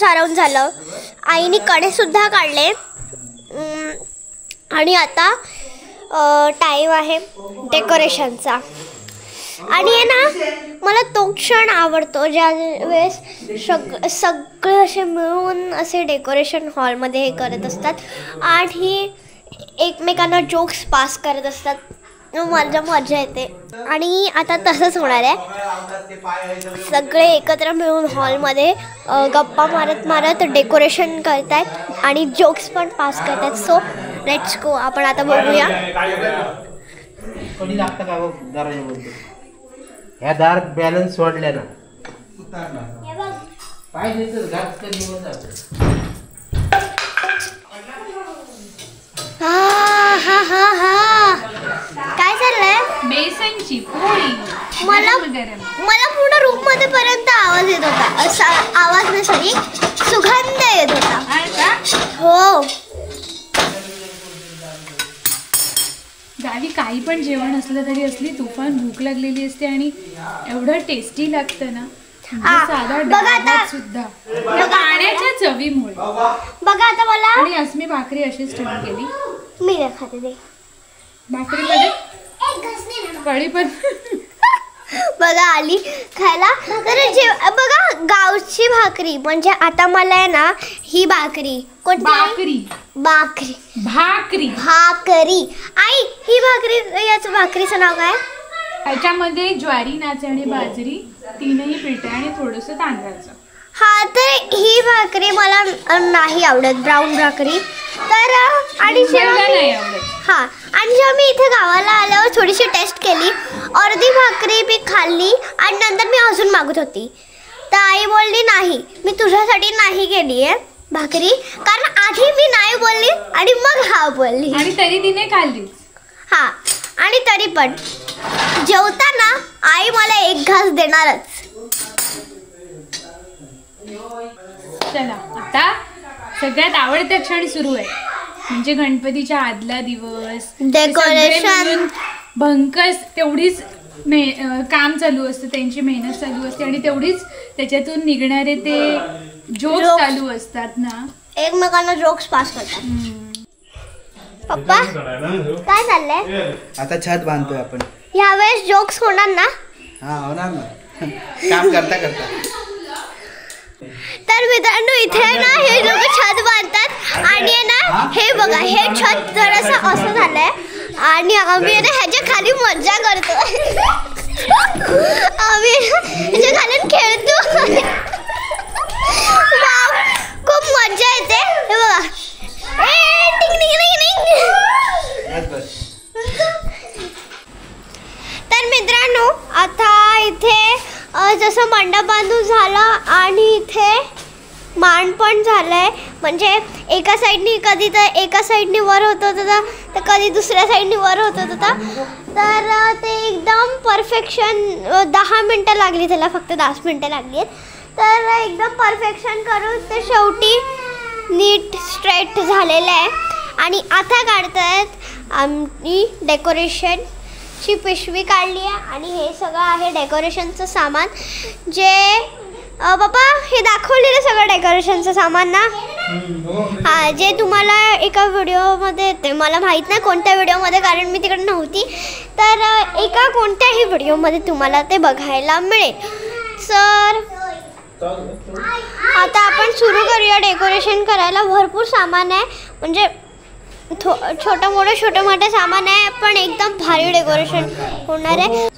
सारवून झालं. आईने कडे सुद्धा काढले. आणि आता टाईम आहे डेकोरेशनचा. आणि आहे ना मला तो क्षण आवडतो ज्या वेळेस सगळे असे मिळून असे डेकोरेशन हॉलमध्ये हे करत असतात आणि एकमेकांना जोक्स पास करत असतात. मजा येते. आणि आता तसंच होणार आहे. सगळे एकत्र मिळून हॉलमध्ये गप्पा मारत डेकोरेशन करतायत आणि जोक्स पण पास करतात. So let's go. आपण आता बघूया. ह्या दार बॅलन्स सोडल्या ना. काय चाललंय? बेसनची पोळी. मला पूर्ण रूम मध्ये पर्यंत आवाज येत होता. आवाज नाही, सॉरी, सुगंध येत होता. हो. गावी काही पण जेवण असलं तरी असली तुफान भूक लागलेली असते आणि एवढं टेस्टी लागतं ना. साधा सुद्धा पाण्याच्या चवीमुळे. बघा आता मला. आणि अस्मी भाकरी अशीच ठेवून केली. मी खाते ते भाकरीमध्ये कढी पण बघा आली खायला. तर बघा गावची भाकरी म्हणजे आता मला आहे ना ही भाकरी भाकरी भाकरी भाकरी भाकरी. आई ही भाकरी, याचं भाकरीचं नाव काय? ह्याच्यामध्ये ज्वारी, नाचणी आणि बाजरी तीनही पिठे आणि थोडंसं तांदळाचं. हा, तर ही भाकरी मला नाही आवडत, ब्राऊन भाकरी. तर आणि हा, आणि जेव्हा मी इथे गावाला आल्यावर थोडीशी टेस्ट केली, अर्धी भाकरी मी खाल्ली आणि नंतर मी अजून मागत होती. तर आई बोलली नाही, मी तुझ्यासाठी नाही केली आहे भाकरी, कारण आधी मी नाही बोलली आणि मग हा बोलली. आणि तरी तिने खाल्ली. हा, आणि तरी पण जेवताना आई मला एक घास देणारच. चला आता सगळ्यात आवडता क्षण सुरू आहे, म्हणजे गणपतीच्या आदला दिवस. डेकोरेशन भंकस तेवढीच काम चालू असतं, त्यांची मेहनत चालू असते आणि तेवढीच त्याच्यातून निघणारे ते जोक्स चालू असतात ना. एकमेकांना जोक्स पास करतात. पप्पा काय चाललंय? आता छत बांधतोय आपण. यावेळेस जोक्स होणार ना? हा, होणार ना. काम करता करता. तर मित्रांनो इथे ना हे लोक छत बांधतात आणि ना हे बघा, हे छत जरासं असं झालंय आणि आम्ही ना ह्याच्या खाली मजा करतो. आम्ही ह्याच्या खाली खेळतो. खूप मजा येते. हे बघा, तर मित्रांनो आता इथे जसं मंडप बांधून झाला आणि इथे मांड पण झालंय. म्हणजे एका साईडनी कधी तर एका साईडनी वर होत होता तर कधी दुसऱ्या साईडनी वर होत होता. तर ते एकदम परफेक्शन 10 मिनटं लागली त्याला, फक्त 10 मिनटं लागली. तर एकदम परफेक्शन करून ते शेवटी नीट स्ट्रेट झालेलं आहे. आणि आता काढतायत आम्ही डेकोरेशनची पिशवी काढली आहे आणि हे सगळं आहे डेकोरेशनचं सामान. जे बाबा हे दाखवलेलं सगळं डेकोरेशनचं सामान ना. हा, जे तुम्हाला एका व्हिडिओमध्ये येते, मला माहीत नाही कोणत्या व्हिडिओमध्ये कारण मी तिकडे नव्हती. तर एका कोणत्याही व्हिडिओमध्ये तुम्हाला ते बघायला मिळेल. तर आता आपण सुरू करूया डेकोरेशन करायला. भरपूर सामान आहे, म्हणजे छोटं मोठं सामान आहे, पण एकदम भारी डेकोरेशन होणार आहे.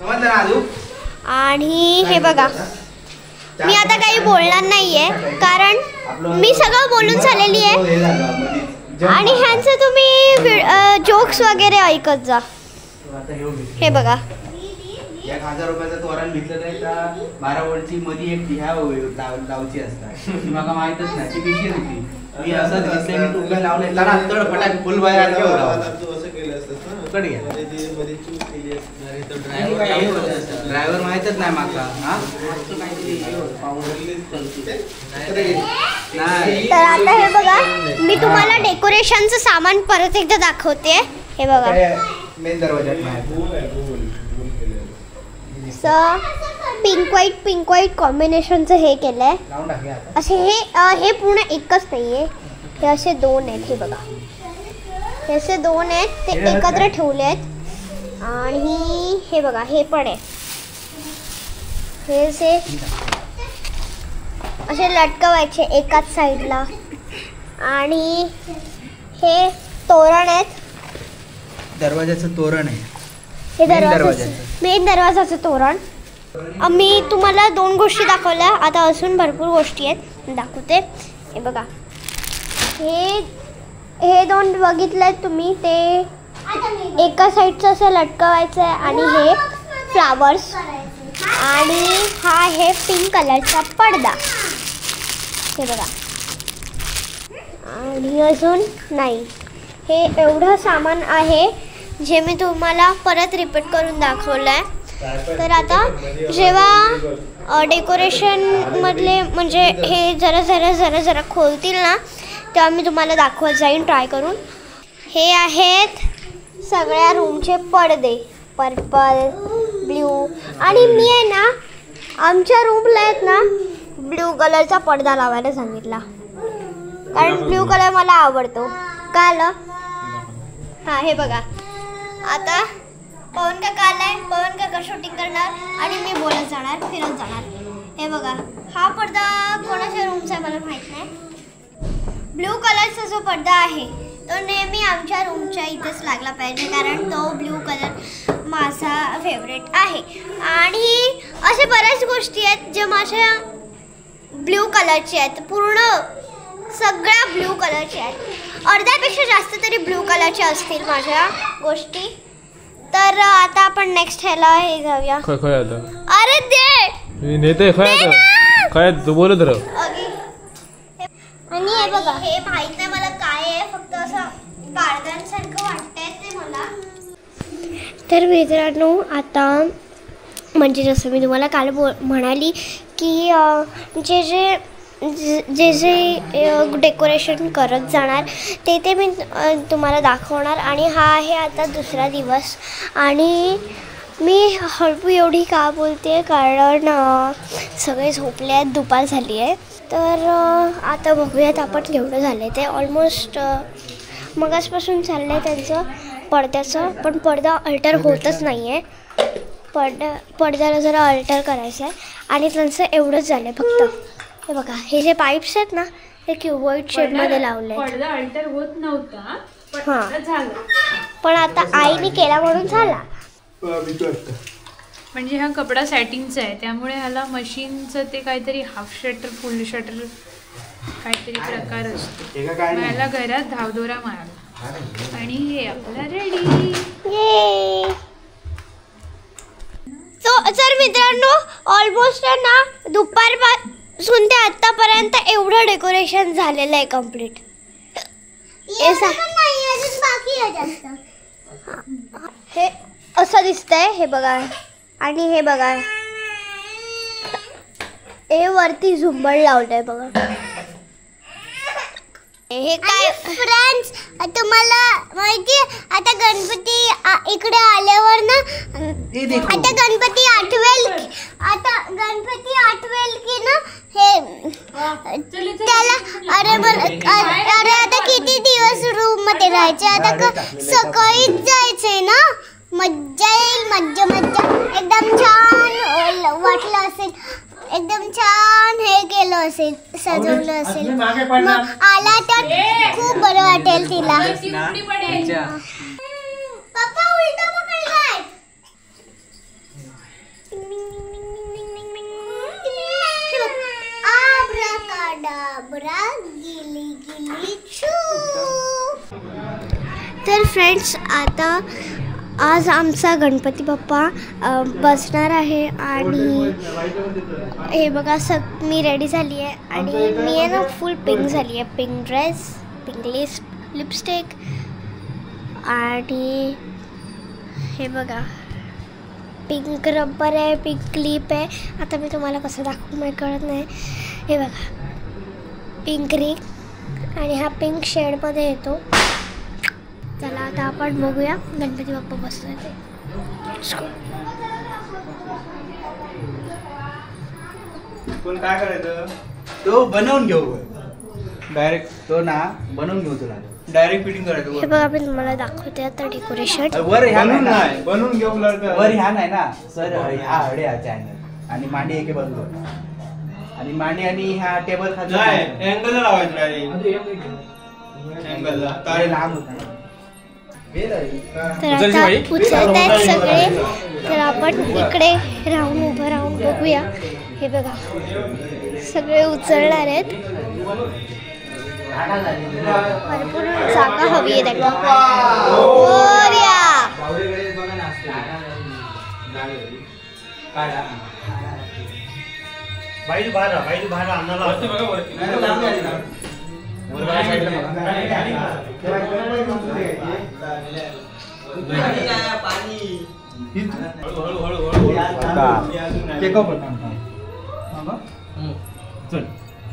आणि हे बघा, मी आता काही बोलणार नाहीये कारण मी सगळं बोलून झालेली आहे. आणि ह्यांचं तुम्ही जोक्स वगैरे ऐकत जा. हे बघा, 1000 रुपयाचं तोरण घेतलं नाही तर 12 वोल्टची मध्ये एक ह्या लावची असतात. मला माहितच नाही ती पिशवी होती. मी असं दिसले मी टोपी लावले त्याला तड फटाक फुल बाहेर असं केलं असतं. कडे घ्या ड्रायव्हर माहितच नाही माका. हा, तर आता हे बघा, मी तुम्हाला डेकोरेशनचं सामान परत एकदा दाखवते. हे बघा, मेन दरवाजात नाही. पिंक व्हाईट कॉम्बिनेशनचं हे केलंय. लावून टाकूया आता. असे हे पूर्ण एकच नाहीये, हे असे दोन आहेत. हे बघा, हे असे दोन आहेत, ते एकत्र ठेवले आहेत. आणि हे बघा, हे पण आहे, हे असे लटकवायचे एकाच साईडला. आणि हे तोरण आहेत, दरवाजाचं तोरण आहे. हे मेन दरवाजाचं तोरण. मी तुम्हाला 2 गोष्टी दाखवल्या, आता अजून भरपूर गोष्टी आहेत, दाखवते. हे बघा, हे 2 बघितले तुम्ही, ते एका साईडचं असं लटकवायचं आहे. आणि हे फ्लावर्स. आणि हा आहे पिंक कलरचा पडदा. हे बघा. आणि अजून नाही, हे एवढं सामान आहे जे मी तुम्हाला परत रिपीट करून दाखवलं आहे. तर आता जेव्हा डेकोरेशनमधले म्हणजे हे जरा खोलतील ना, तेव्हा मी तुम्हाला दाखवत जाईन ट्राय करून. हे आहेत सगळ्या रूमचे पडदे, पर्पल, ब्ल्यू. आणि मी आहे ना, आमच्या रूमला आहेत ना ब्ल्यू कलरचा पडदा लावायला सांगितला, कारण ब्ल्यू कलर मला आवडतो. का आलं? हां, हे बघा, आता पवन काका आलाय. पवन काका शूटिंग करणार आणि मी बोलत जाणार, फिरत जाणार. हे बघा, हा पडदा कोणाच्या रूमचा आहे मला माहीत नाही. ब्ल्यू कलरचा जो पडदा आहे तो नेहमी आमच्या रूमच्या इथेच लागला पाहिजे, कारण तो ब्ल्यू कलर माझा फेवरेट आहे. आणि असे बऱ्याच गोष्टी आहेत जे माझ्या ब्ल्यू कलरचे आहेत, पूर्ण सगळ्या ब्ल्यू कलरचे आहेत. अर्ध्यापेक्षा जास्त तरी ब्ल्यू कलरचे असतील माझ्या गोष्टी. तर आता आपण नेक्स्ट ह्याला हे जाऊया. काय आता? अरे दे, मी नेते काय तू बोलत राह. आणि हे बघा, हे माहित नाही मला काय आहे, फक्त असं काळजांसारखं वाटतंय ते मला. तर मित्रांनो, आता म्हणजे जसं मी तुम्हाला काल म्हणाली की जे डेकोरेशन करत जाणार ते मी तुम्हाला दाखवणार. आणि हा आहे आता दुसरा दिवस. आणि मी हळू एवढी का बोलते, कारण सगळे झोपले आहेत, दुपार झाली आहे. तर आता बघूयात आपण केवढं झालं आहे ते. ऑलमोस्ट मगासपासून चाललं आहे त्यांचं पडद्याचं, पण पडदा अल्टर होतच नाही आहे. पडद्याला जरा अल्टर करायचं आहे. आणि त्यांचं एवढंच झालं आहे फक्त. हे बघा, हे जे पाईप्स आहेत ना, हे क्यूबॉइड शेपमध्ये लावले आहेत. पडदा अल्टर होत नव्हता, हां, झालं. पण आता आईने केला म्हणून झाला. म्हणजे हा कपडा सॅटिंगचा आहे, त्यामुळे ह्याला मशीनचं ते काहीतरी हाफ शटर फुल शटर काहीतरी प्रकार असतो. मला घरात धावदोरा मारला आणि हे आपला रेडी. तर मित्रांनो, ऑलमोस्ट ना दुपारपासून ते आतापर्यंत एवढं डेकोरेशन झालेलं आहे कम्प्लीट. हे असं दिसतंय, हे बघा. आणि हे बघा, हे वरती झुंबड लावलंय बघा. हे काय फ्रेंड्स, तुम्हाला माहिती आता गणपती इकडे आल्यावर ना, आता गणपती आठवेल की ना, हे त्याला अरे आता किती दिवस रूम मध्ये राहायचे, आता सकाळीच जायचंय ना. मज्जा येईल, मज्जा एकदम छान वाटलं असेल, एकदम छान हे केलं असेल, सजवलं असेल. मग आला तर खूप बरं वाटेल तिला. पप्पा उलटा पकडलाय. आब्राकाडाब्रा गिली गिली छू. तर फ्रेंड्स, आता आज आमचा गणपती बाप्पा बसणार आहे. आणि हे बघा, मी रेडी झाली आहे. आणि मी आहे ना फुल पिंक झाली आहे, पिंक ड्रेस, पिंक लिपस्टिक. आणि हे बघा, पिंक रबर आहे, पिंक क्लिप आहे. आता मी तुम्हाला कसं दाखवू मला कळत नाही. हे बघा, पिंक रिंग. आणि हा पिंक शेडमध्ये येतो. चला आता आपण बघूया गणपती बाप्पा बसतोय ते. कोण काय करायचं तो बनवून घेऊ डायरेक्ट तो ना बनवून घेऊ तुला डायरेक्ट फिटिंग करायचं हे बघा मी तुम्हाला दाखवते आता डेकोरेशन. वर ह्या नाही बनवून घेऊ वर ह्या नाही ना सर ह्या हडे हा चॅनल आणि मांडी एके बाजूला आणि मांडी आणि ह्या टेबल खाली अँगलला लावायचं अँगलला काय लांब होता. तर आता उचलत आहेत सगळे. तर आपण इकडे राहून उभं राहून बघूया. हे बघा सगळे उचलणार आहेत. भरपूर जागा हवी आहे त्यांना. बाहेर बाहेर आणायला चल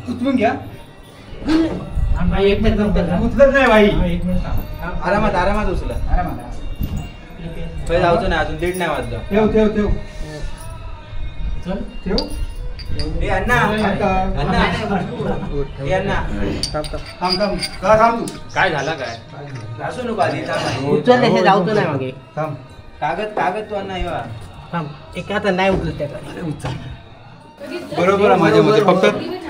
उचलून घ्या. उचलत नाही भाई. आरामात आरामात उचला आरामात. पहिले जाऊचं नाही अजून 1:30 नाही वाजलं. ठेव ठेव ठेव चल ठेव. ए अण्णा अण्णा ए अण्णा थांब थांब तू. काय झालं काय असू नको आधी उचलले हे जाऊचं नाही मागे. थांब कागद तू अण्णा येवा थांब एक आता नाही उचलत त्या बरोबर आहे माझ्या मते. फक्त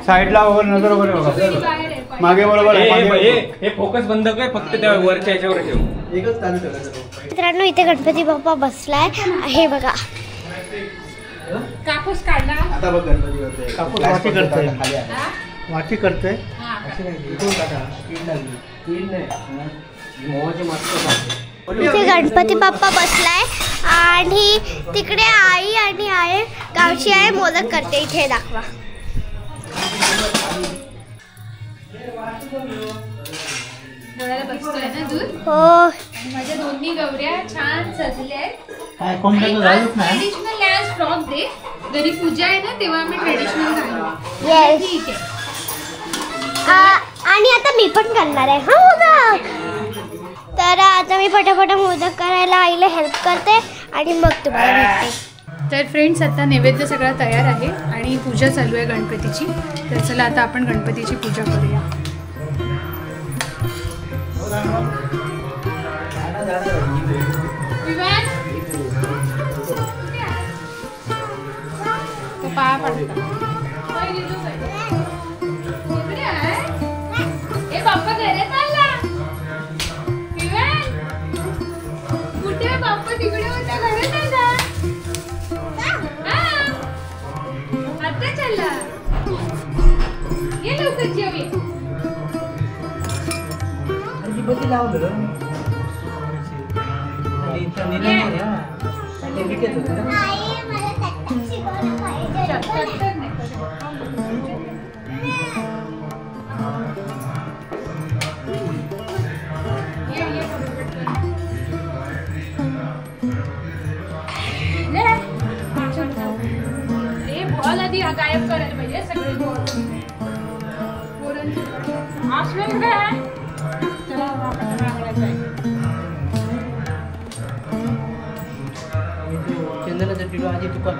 साईडला वगैरे नजर वगैरे बघा. मागे बरोबर आहे. हे फोकस बंद कर फक्त त्या वरच्या याच्यावर ठेव. एकच चालू ठेवायचं. मित्रांनो इथे गणपती बाप्पा बसलाय. हे बघा कापूस काढला. आता बघ गणपती होते कापूस वाटी करतोय. खाली आहे. वाटी करतोय. इथे गणपती बाप्पा बसलाय आणि तिकडे आई आणि आहे गावची आहे मोदक करते. इथे दाखवा. डोळ्याला बसतोय ना दूध. हो आणि माझ्या दोन्ही गौऱ्या छान सजल्या आहेत. काय कोंबड्याचं झालंच नाही. ट्रेडिशनल डान्स फ्रॉक दे. घरी पूजा आहे ना तेव्हा आम्ही ट्रेडिशनल घालू. येस. ठीक आहे. आणि आता मी पण करणार आहे हा मोदक. तर आता मी पटापट मोदक करायला आईला हेल्प करते आणि मग तुम्हाला भेटते. तर फ्रेंड्स आता नैवेद्य सगळा तयार आहे आणि पूजा चालू आहे गणपतीची. तर चला आता आपण गणपतीची पूजा करूया. तो पाया पडता. ए बाप्पा घरात आला. कुठे बाप्पा तिकडे होता घरात आला. आता चला ये लवकर जेवूया. बॉल आधी गायब करायला पाहिजे सगळे बॉल. चंद्राचं किलो आधी तुका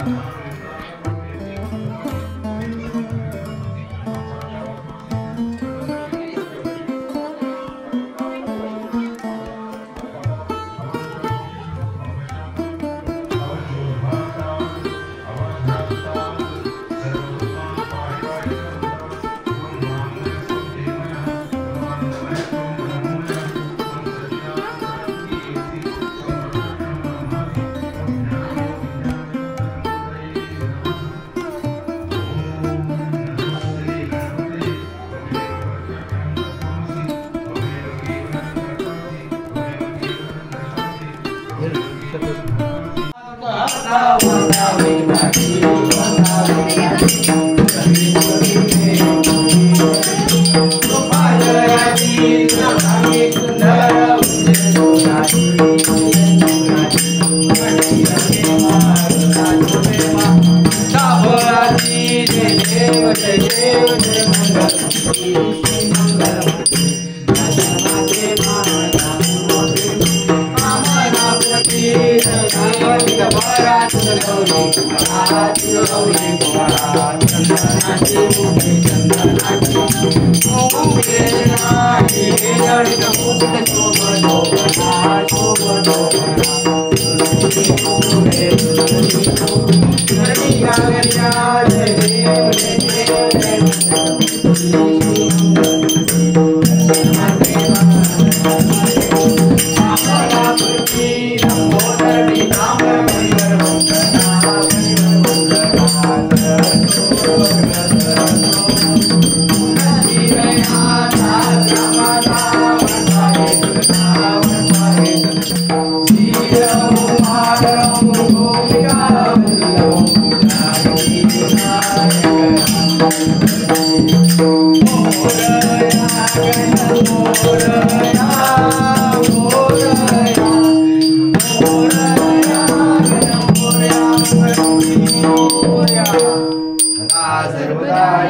Bye.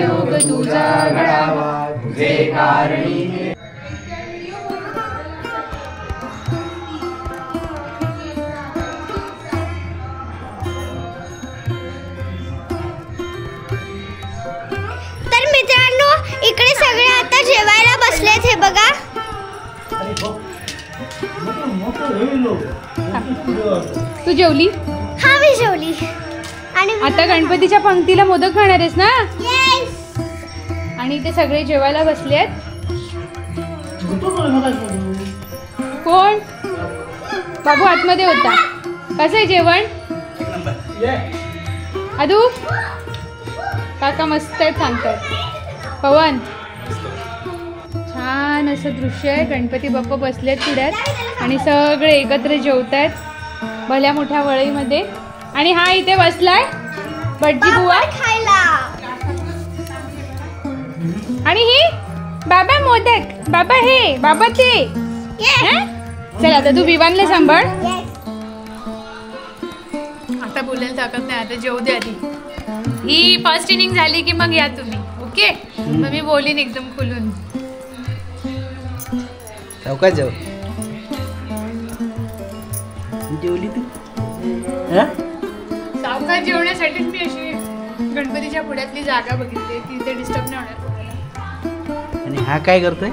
योग तुझा घडावा तुझे कारणी तर मित्रांनो इकडे सगळे आता जेवायला बसलेत हे बघा. तू जेवली हा मी जेवली. आणि आता गणपतीच्या पंक्तीला मोदक खाणार आहेस ना. येस. आणि ते सगळे जेवायला बसले आहेत. कोण बाबू आतमध्ये होता. कसं आहे जेवण आदू. काका मस्त आहेत सांगतात. पवन छान असं दृश्य आहे. गणपती बाप्पा बसलेत पुढ्यात आणि सगळे एकत्र जेवत आहेत भल्या मोठ्या वळीमध्ये. आणि हा इथे बसलाय भटजी बुवा. खायला. आणि ही बाबा मोदक. बाबा हे बाबा ते. हं? चल आता तू विवानला सांभाळ. आता बोलायला ताकद नाही. आता जेवू दे आधी. ही फर्स्ट इनिंग झाली की मग या तुम्ही. ओके मग मी बोलीन एकदम खुलून. चौकात जाऊ. जेवली तू? सावकाश जेवण्यासाठी मी अशी गणपतीच्या पुढ्यातली जागा बघितली. तिथे डिस्टर्ब नाही होणार. आणि हा काय करतोय?